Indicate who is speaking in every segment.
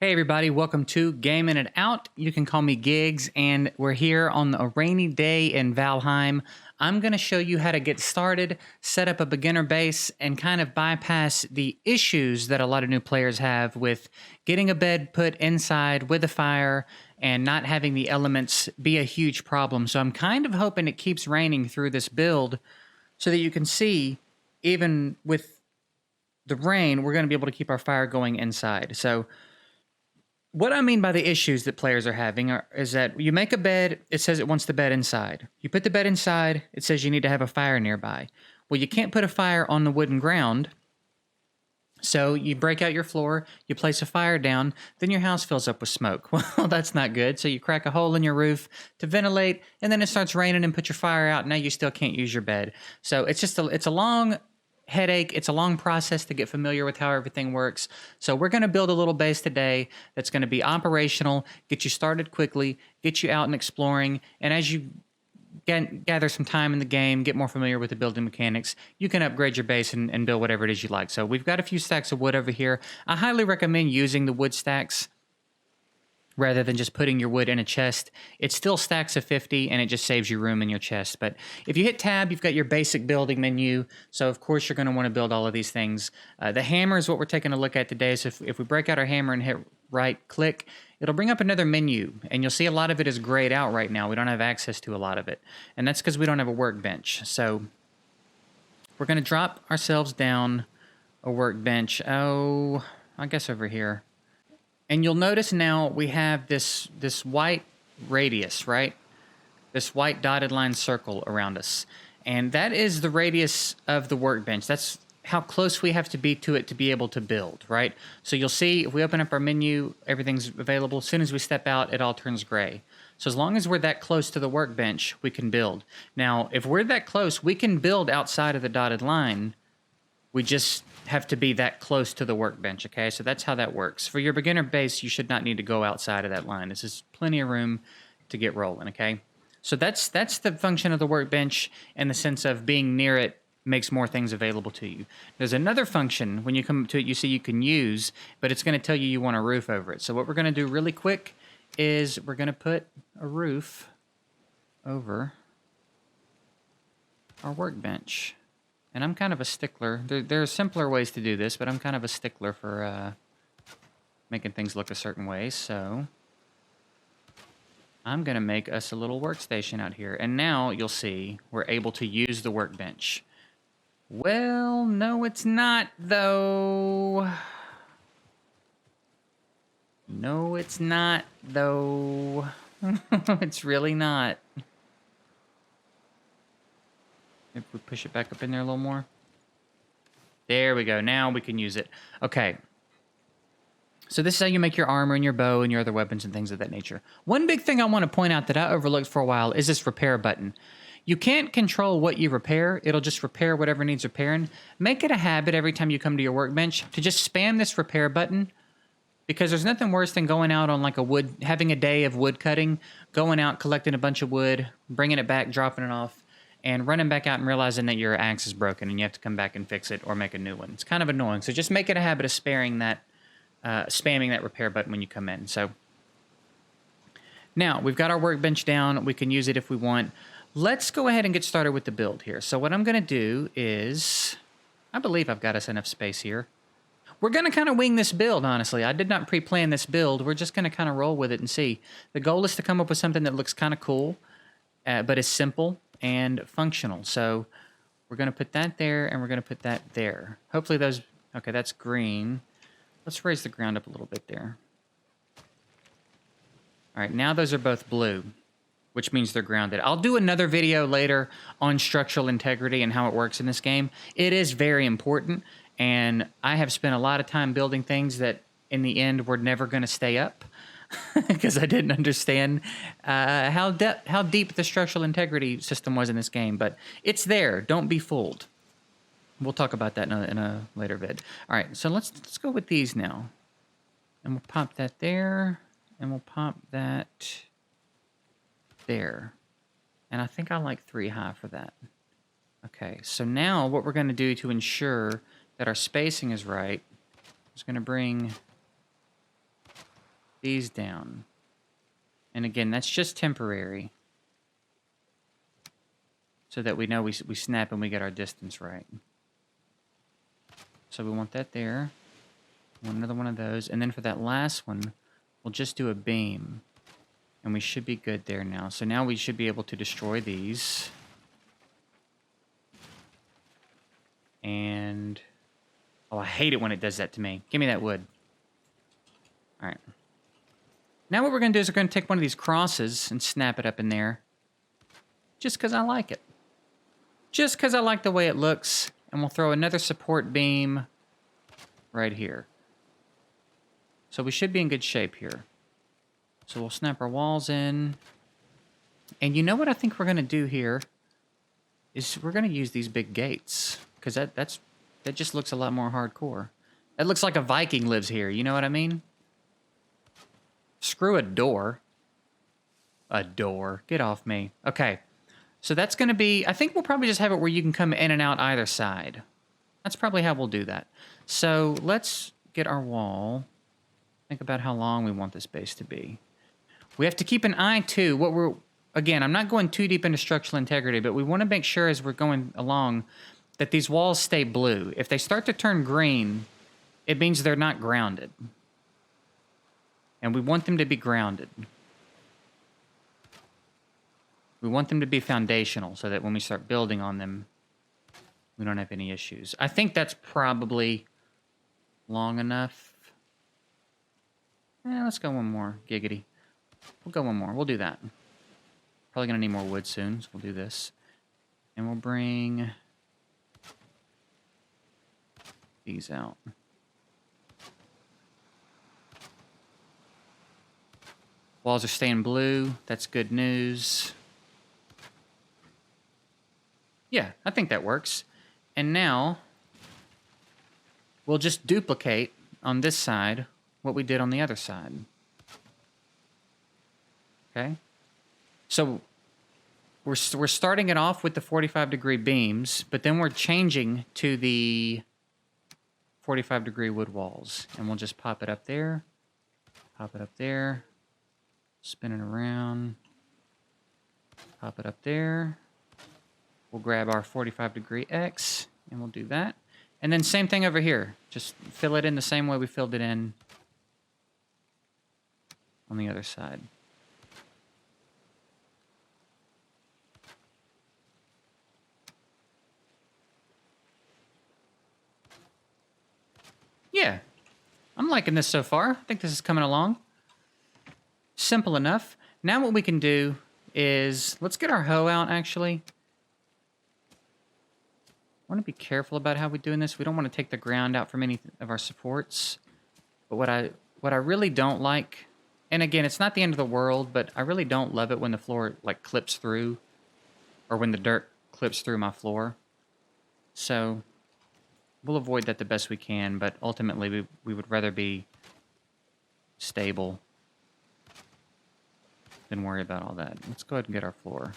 Speaker 1: Hey everybody, welcome to Gaming It Out. You can call me Gigs, and we're here on a rainy day in Valheim. I'm going to show you how to get started, set up a beginner base, and kind of bypass the issues that a lot of new players have with getting a bed put inside with a fire and not having the elements be a huge problem. So I'm kind of hoping it keeps raining through this build so that you can see, even with the rain, we're going to be able to keep our fire going inside. So what I mean by the issues that players are having is that you make a bed, it says it wants the bed inside. You put the bed inside, it says you need to have a fire nearby. Well, you can't put a fire on the wooden ground, so you break out your floor, you place a fire down, then your house fills up with smoke. Well, that's not good, so you crack a hole in your roof to ventilate, and then it starts raining and put your fire out, and now you still can't use your bed. So it's a long headache. It's a long process to get familiar with how everything works. So we're going to build a little base today that's going to be operational, get you started quickly, get you out and exploring, and as you gather some time in the game, get more familiar with the building mechanics, you can upgrade your base and build whatever it is you like. So we've got a few stacks of wood over here. I highly recommend using the wood stacks rather than just putting your wood in a chest. It still stacks of 50, and it just saves you room in your chest. But if you hit tab, you've got your basic building menu. So, of course, you're going to want to build all of these things. The hammer is what we're taking a look at today. So if we break out our hammer and hit right-click, it'll bring up another menu. And you'll see a lot of it is grayed out right now. We don't have access to a lot of it. And that's because we don't have a workbench. So we're going to drop ourselves down a workbench. Oh, I guess over here. And you'll notice now we have this white radius, right? This white dotted line circle around us. And that is the radius of the workbench. That's how close we have to be to it to be able to build, right? So you'll see if we open up our menu, everything's available. As soon as we step out, it all turns gray. So as long as we're that close to the workbench, we can build. Now, if we're that close, we can build outside of the dotted line. We just have to be that close to the workbench, okay? So that's how that works. For your beginner base, you should not need to go outside of that line. This is plenty of room to get rolling, okay? So that's the function of the workbench in the sense of being near it makes more things available to you. There's another function when you come to it you see you can use, but it's going to tell you you want a roof over it. So what we're going to do really quick is we're going to put a roof over our workbench. And I'm kind of a stickler. There are simpler ways to do this, but I'm kind of a stickler for making things look a certain way. So I'm going to make us a little workstation out here. And now you'll see we're able to use the workbench. Well, no, it's not, though. No, it's not, though. It's really not. If we push it back up in there a little more. There we go. Now we can use it. Okay. So this is how you make your armor and your bow and your other weapons and things of that nature. One big thing I want to point out that I overlooked for a while is this repair button. You can't control what you repair. It'll just repair whatever needs repairing. Make it a habit every time you come to your workbench to just spam this repair button, because there's nothing worse than going out on like having a day of wood cutting, going out, collecting a bunch of wood, bringing it back, dropping it off, and running back out and realizing that your axe is broken and you have to come back and fix it or make a new one. It's kind of annoying. So just make it a habit of spamming that repair button when you come in. So now we've got our workbench down. We can use it if we want. Let's go ahead and get started with the build here. So what I'm going to do is, I believe I've got us enough space here. We're going to kind of wing this build, honestly. I did not pre-plan this build. We're just going to kind of roll with it and see. The goal is to come up with something that looks kind of cool, but is simple and functional. So we're going to put that there, and we're going to put that there. Hopefully those... Okay, that's green. Let's raise the ground up a little bit there. All right, now those are both blue, which means they're grounded. I'll do another video later on structural integrity and how it works in this game. It is very important, and I have spent a lot of time building things that, in the end, were never going to stay up. Because I didn't understand how deep the structural integrity system was in this game. But it's there. Don't be fooled. We'll talk about that in a later vid. All right, so let's go with these now. And we'll pop that there. And we'll pop that there. And I think I like 3 high for that. Okay, so now what we're going to do to ensure that our spacing is right is going to bring these down. And again, that's just temporary. So that we know we snap and we get our distance right. So we want that there. Want another one of those. And then for that last one, we'll just do a beam. And we should be good there now. So now we should be able to destroy these. And... oh, I hate it when it does that to me. Give me that wood. Alright. Now what we're going to do is we're going to take one of these crosses and snap it up in there. Just because I like it. Just because I like the way it looks. And we'll throw another support beam right here. So we should be in good shape here. So we'll snap our walls in. And you know what I think we're going to do here? Is we're going to use these big gates. Because that just looks a lot more hardcore. That looks like a Viking lives here. You know what I mean? Screw a door. A door. Get off me. Okay. So that's going to be... I think we'll probably just have it where you can come in and out either side. That's probably how we'll do that. So let's get our wall. Think about how long we want this base to be. We have to keep an eye, too. What we're... again, I'm not going too deep into structural integrity, but we want to make sure as we're going along that these walls stay blue. If they start to turn green, it means they're not grounded. And we want them to be grounded. We want them to be foundational so that when we start building on them, we don't have any issues. I think that's probably long enough. Let's go one more. Giggity. We'll go one more. We'll do that. Probably going to need more wood soon, so we'll do this. And we'll bring these out. Walls are staying blue. That's good news. Yeah, I think that works. And now, we'll just duplicate on this side what we did on the other side. Okay? So, we're starting it off with the 45-degree beams, but then we're changing to the 45-degree wood walls. And we'll just pop it up there, spin it around, pop it up there. We'll grab our 45-degree X, and we'll do that. And then same thing over here. Just fill it in the same way we filled it in on the other side. Yeah, I'm liking this so far. I think this is coming along. Simple enough. Now what we can do is, let's get our hoe out, actually. I want to be careful about how we're doing this. We don't want to take the ground out from any of our supports. But what I really don't like, and again, it's not the end of the world, but I really don't love it when the floor like clips through, or when the dirt clips through my floor. So we'll avoid that the best we can, but ultimately we would rather be stable than worry about all that. Let's go ahead and get our floor.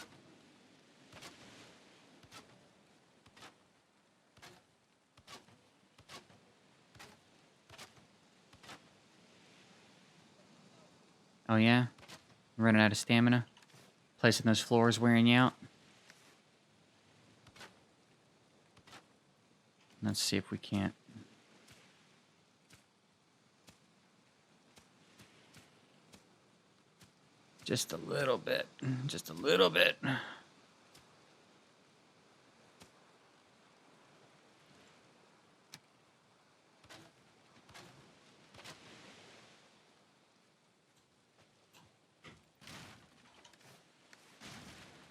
Speaker 1: Oh yeah? I'm running out of stamina? Placing those floors wearing you out? Let's see if we can't. Just a little bit. Just a little bit.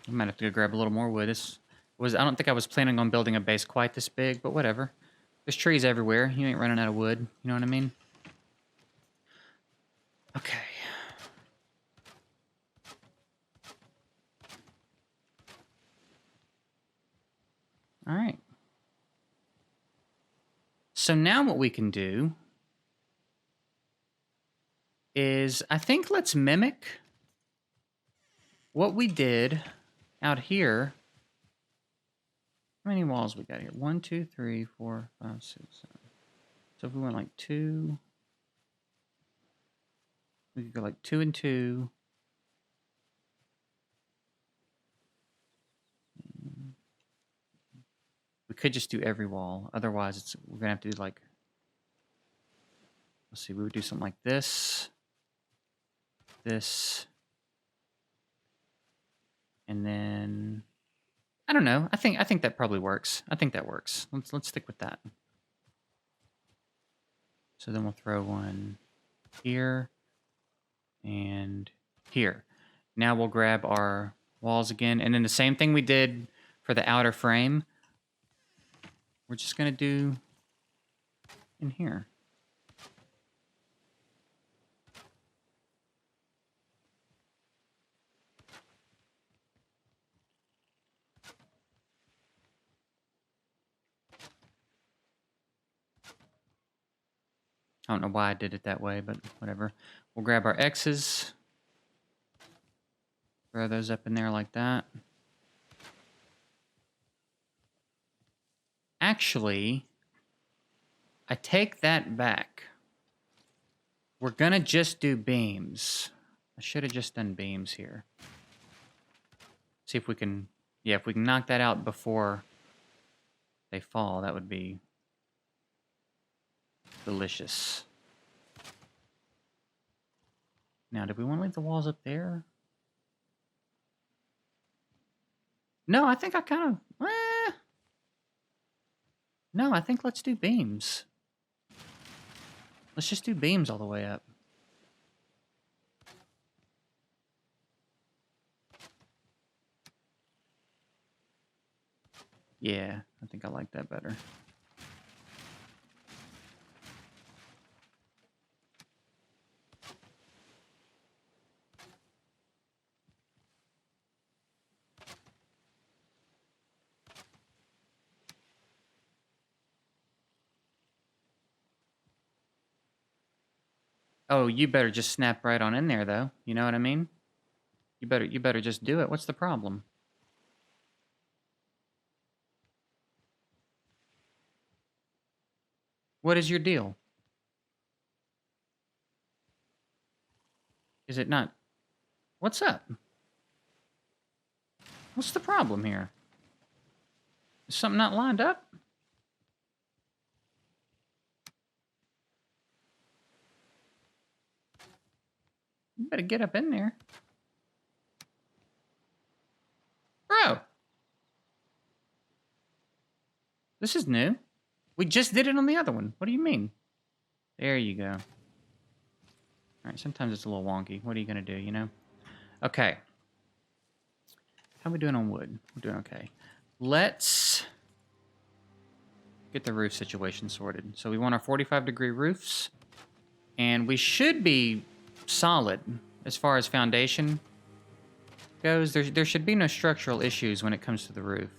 Speaker 1: I might have to go grab a little more wood. I don't think I was planning on building a base quite this big, but whatever. There's trees everywhere. You ain't running out of wood. You know what I mean? Okay. All right. So now what we can do is, I think let's mimic what we did out here. How many walls we got here? 1, 2, 3, 4, 5, 6, 7. So if we went like 2, We could go like 2 and 2. We could just do every wall. Otherwise, we're gonna have to do like. Let's see. We would do something like this, this, and then I don't know. I think that probably works. I think that works. Let's stick with that. So then we'll throw one here and here. Now we'll grab our walls again, and then the same thing we did for the outer frame. We're just gonna do in here. I don't know why I did it that way, but whatever. We'll grab our X's, throw those up in there like that. Actually, I take that back. We're gonna just do beams. I should have just done beams here. See if we can, yeah, if we can knock that out before they fall, that would be delicious. Now, do we want to leave the walls up there? No, I think I kind of, no, I think let's do beams. Let's just do beams all the way up. Yeah, I think I like that better. Oh, you better just snap right on in there, though. You know what I mean? You better just do it. What's the problem? What is your deal? Is it not? What's up? What's the problem here? Is something not lined up? You better get up in there. Bro! This is new. We just did it on the other one. What do you mean? There you go. Alright, sometimes it's a little wonky. What are you gonna do, you know? Okay. How are we doing on wood? We're doing okay. Let's get the roof situation sorted. So we want our 45-degree roofs. And we should be solid as far as foundation goes. There should be no structural issues when it comes to the roof.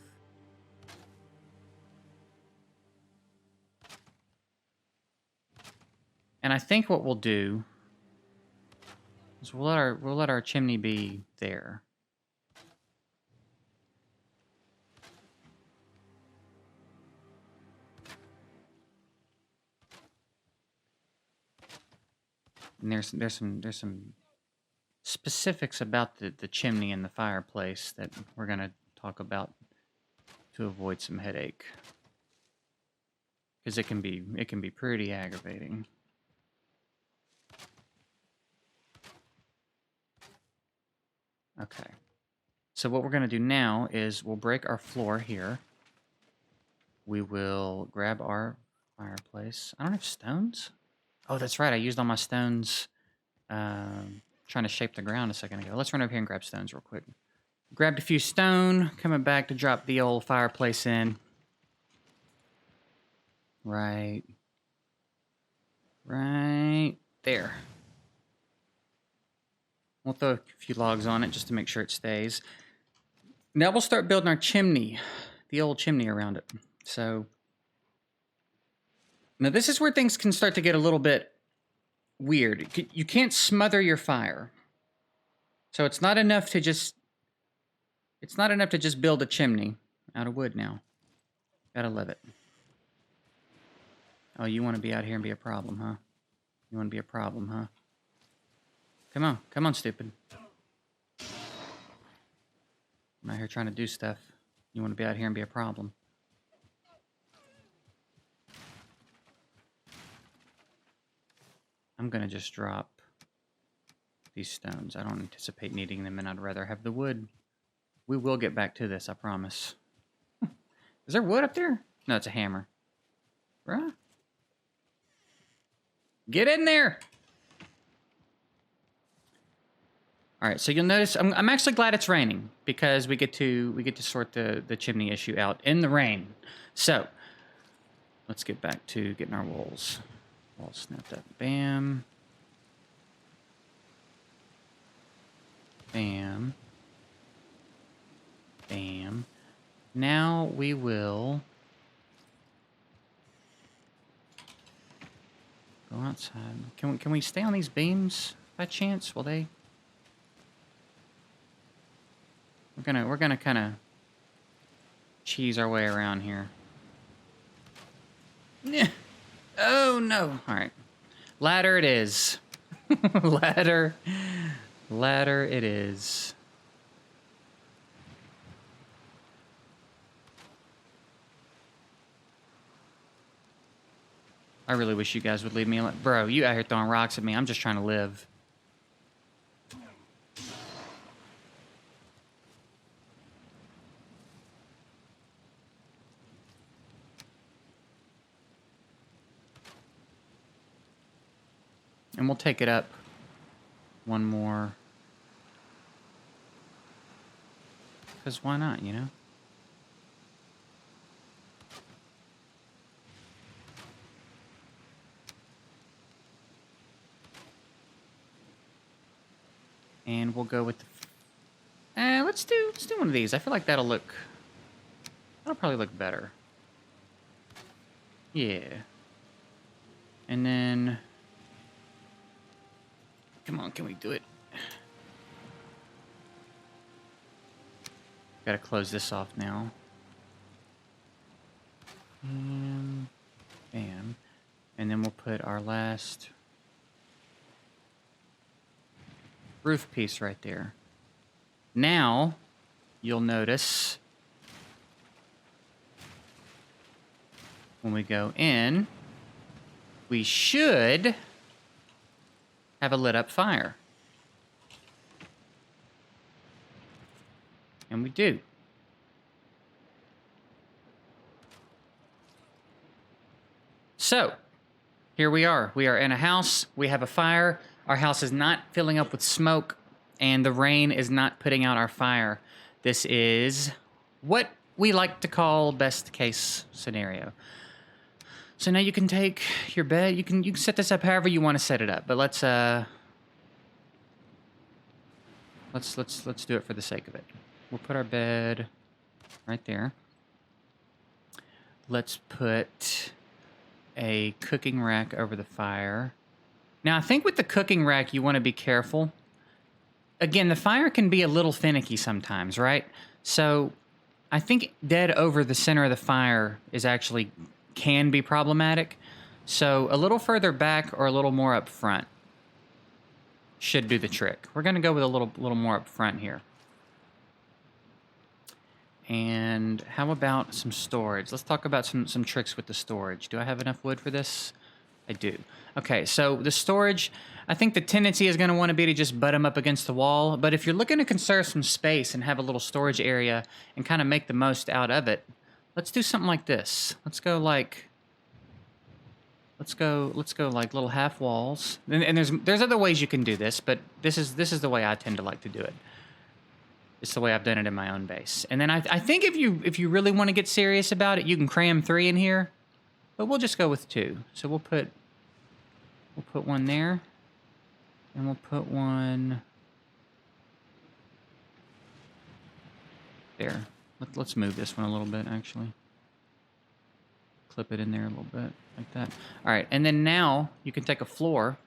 Speaker 1: And I think what we'll do is we'll let our chimney be there. And there's some specifics about the chimney and the fireplace that we're gonna talk about to avoid some headache, because it can be pretty aggravating. Okay, so what we're gonna do now is we'll break our floor here. We will grab our fireplace. I don't have stones. Oh, that's right. I used all my stones trying to shape the ground a second ago. Let's run over here and grab stones real quick. Grabbed a few stone, coming back to drop the old fireplace in. Right there. We'll throw a few logs on it just to make sure it stays. Now we'll start building our chimney, the old chimney around it. So now this is where things can start to get a little bit weird. You can't smother your fire. So it's not enough to just build a chimney out of wood now. Gotta love it. Oh, you want to be out here and be a problem, huh? You want to be a problem, huh? Come on. Come on, stupid. I'm out here trying to do stuff. You want to be out here and be a problem. I'm going to just drop these stones. I don't anticipate needing them, and I'd rather have the wood. We will get back to this, I promise. Is there wood up there? No, it's a hammer. Bruh. Get in there! All right, so you'll notice I'm actually glad it's raining because we get to sort the chimney issue out in the rain. So let's get back to getting our walls. Walls snapped up. Bam. Bam. Bam. Now we will go outside. Can we stay on these beams by chance? Will they? We're gonna kind of cheese our way around here. Oh no! All right, ladder it is. ladder it is. I really wish you guys would leave me alone. Bro, you out here throwing rocks at me. I'm just trying to live. And we'll take it up one more. Because why not, you know? And we'll go with the... let's do one of these. I feel like that'll probably look better. Yeah. And then... Come on, can we do it? Gotta close this off now. And bam. And then we'll put our last roof piece right there. Now, you'll notice when we go in, we should have a lit up fire. And we do. So, here we are. We are in a house. We have a fire. Our house is not filling up with smoke, and the rain is not putting out our fire. This is what we like to call best case scenario. So now you can take your bed. You can set this up however you want to set it up. But let's do it for the sake of it. We'll put our bed right there. Let's put a cooking rack over the fire. Now I think with the cooking rack you want to be careful. Again, the fire can be a little finicky sometimes, right? So I think dead over the center of the fire is actually can be problematic. So a little further back or a little more up front should do the trick. We're going to go with a little more up front here. And how about some storage? Let's talk about some tricks with the storage. Do I have enough wood for this? I do. Okay, so the storage, I think the tendency is going to want to be to just butt them up against the wall. But if you're looking to conserve some space and have a little storage area and kind of make the most out of it, let's do something like this. Let's go like little half walls. And there's other ways you can do this, but this is the way I tend to like to do it. It's the way I've done it in my own base. And then I think if you really want to get serious about it, you can cram 3 in here, but we'll just go with 2. So we'll put one there, and we'll put one there. Let's move this one a little bit, actually. Clip it in there a little bit, like that. All right, and then now you can take a floor,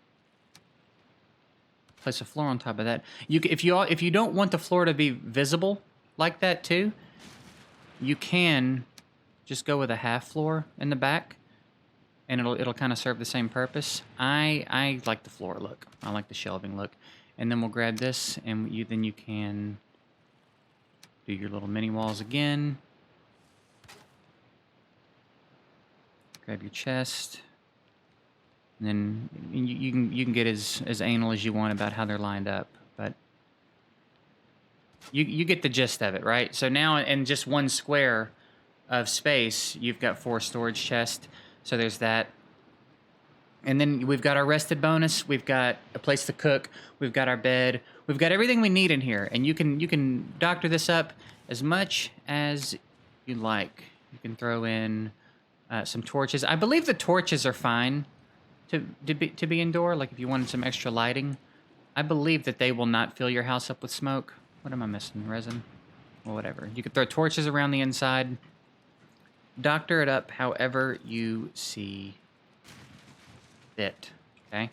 Speaker 1: place a floor on top of that. If you don't want the floor to be visible like that too, you can just go with a half floor in the back, and it'll kind of serve the same purpose. I like the floor look. I like the shelving look. And then we'll grab this, and then you can do your little mini walls again. Grab your chest. And then you can get as anal as you want about how they're lined up, but you get the gist of it, right? So now in just one square of space, you've got 4 storage chests. So there's that. And then we've got our rested bonus. We've got a place to cook. We've got our bed. We've got everything we need in here. And you can doctor this up as much as you like. You can throw in some torches. I believe the torches are fine to be indoor. Like if you wanted some extra lighting, I believe that they will not fill your house up with smoke. What am I missing? Resin? Well, whatever. You could throw torches around the inside. Doctor it up however you see fit. Okay.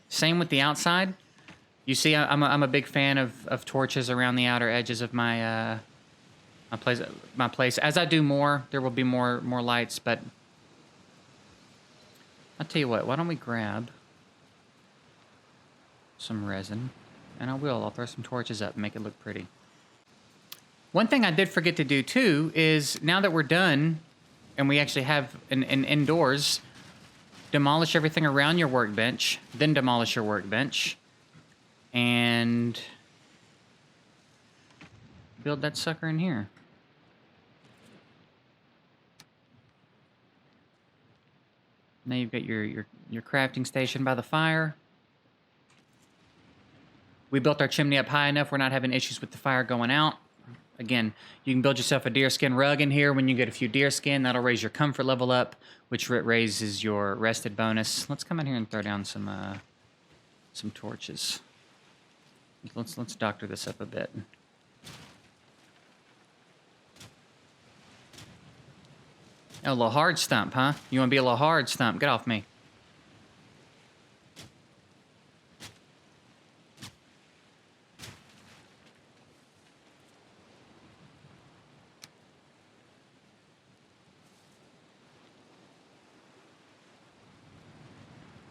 Speaker 1: Same with the outside. You see, I'm a big fan of torches around the outer edges of my my place. As I do more, there will be more lights. But I'll tell you what. Why don't we grab some resin, and I'll throw some torches up and make it look pretty. One thing I did forget to do too is now that we're done, and we actually have an indoors. Demolish everything around your workbench, then demolish your workbench, and build that sucker in here. Now you've got your crafting station by the fire. We built our chimney up high enough we're not having issues with the fire going out. Again, you can build yourself a deerskin rug in here. When you get a few deerskin, that'll raise your comfort level up, which raises your rested bonus. Let's come in here and throw down some torches. Let's doctor this up a bit. Oh, a little hard stump, huh? You want to be a little hard stump? Get off me.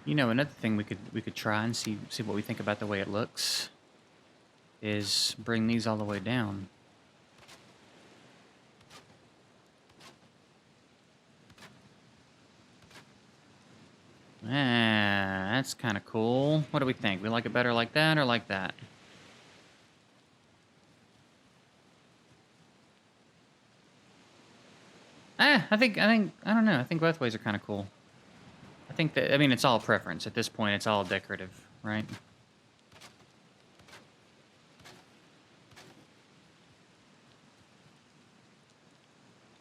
Speaker 1: You know, another thing we could try and see what we think about the way it looks is bring these all the way down. That's kind of cool. What do we think? We like it better like that or like that? I don't know. I think both ways are kind of cool. I think that, I mean, it's all preference. At this point, it's all decorative, right?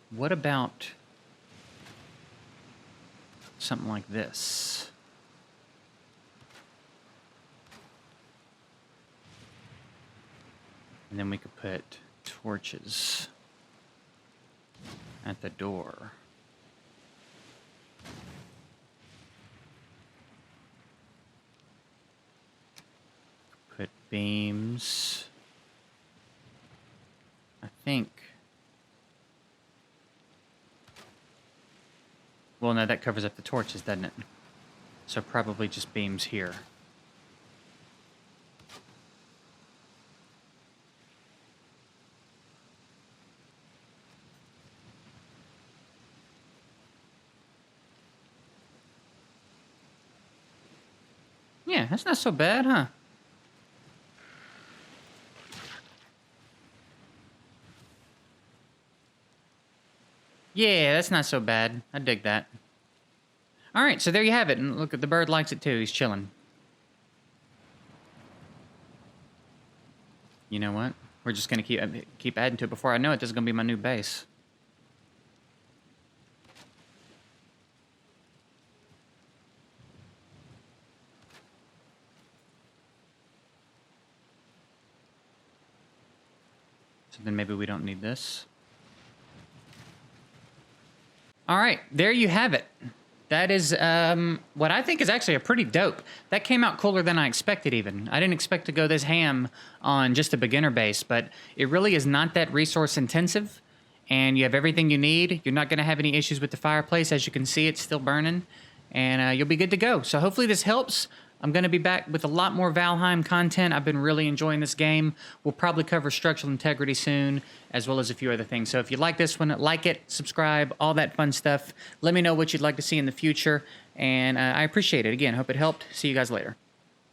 Speaker 1: What about something like this? And then we could put torches at the door. Put beams. I think. Well, no, that covers up the torches, doesn't it? So probably just beams here. Yeah, that's not so bad, huh? Yeah, that's not so bad. I dig that. All right, so there you have it. And look, the bird likes it too. He's chilling. You know what? We're just gonna keep adding to it. Before I know it, this is gonna be my new base. So then maybe we don't need this. All right, there you have it. That is what I think is actually a pretty dope. That came out cooler than I expected even. I didn't expect to go this ham on just a beginner base, but it really is not that resource intensive, and you have everything you need. You're not going to have any issues with the fireplace. As you can see, it's still burning, and you'll be good to go. So hopefully this helps. I'm going to be back with a lot more Valheim content. I've been really enjoying this game. We'll probably cover structural integrity soon, as well as a few other things. So if you like this one, like it, subscribe, all that fun stuff. Let me know what you'd like to see in the future, and I appreciate it. Again, hope it helped. See you guys later.